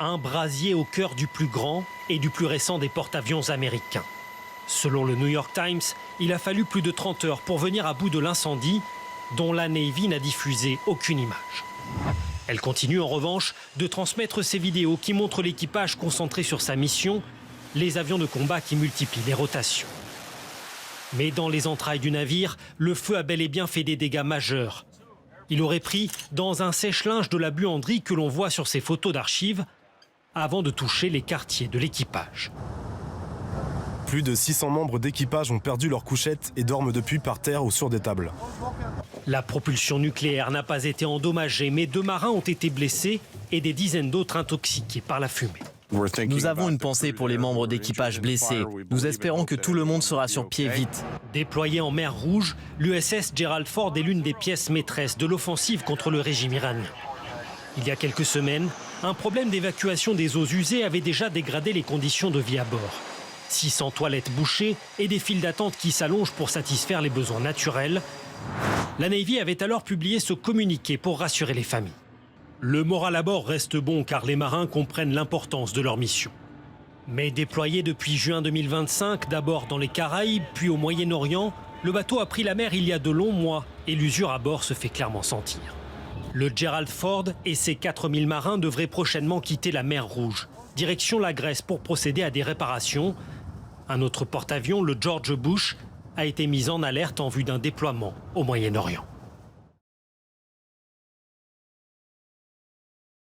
Un brasier au cœur du plus grand et du plus récent des porte-avions américains. Selon le New York Times, il a fallu plus de 30 heures pour venir à bout de l'incendie, dont la Navy n'a diffusé aucune image. Elle continue en revanche de transmettre ces vidéos qui montrent l'équipage concentré sur sa mission, les avions de combat qui multiplient les rotations. Mais dans les entrailles du navire, le feu a bel et bien fait des dégâts majeurs. Il aurait pris dans un sèche-linge de la buanderie que l'on voit sur ces photos d'archives, avant de toucher les quartiers de l'équipage. Plus de 600 membres d'équipage ont perdu leurs couchettes et dorment depuis par terre ou sur des tables. La propulsion nucléaire n'a pas été endommagée, mais 2 marins ont été blessés et des dizaines d'autres intoxiqués par la fumée. Nous avons une pensée pour les membres d'équipage blessés. Nous espérons que tout le monde sera sur pied vite. Déployée en mer Rouge, l'USS Gerald Ford est l'une des pièces maîtresses de l'offensive contre le régime iranien. Il y a quelques semaines, un problème d'évacuation des eaux usées avait déjà dégradé les conditions de vie à bord. 600 toilettes bouchées et des files d'attente qui s'allongent pour satisfaire les besoins naturels. La Navy avait alors publié ce communiqué pour rassurer les familles. Le moral à bord reste bon car les marins comprennent l'importance de leur mission. Mais déployé depuis juin 2025, d'abord dans les Caraïbes, puis au Moyen-Orient, le bateau a pris la mer il y a de longs mois et l'usure à bord se fait clairement sentir. Le Gerald Ford et ses 4000 marins devraient prochainement quitter la mer Rouge, direction la Grèce pour procéder à des réparations. Un autre porte-avions, le George Bush, a été mis en alerte en vue d'un déploiement au Moyen-Orient.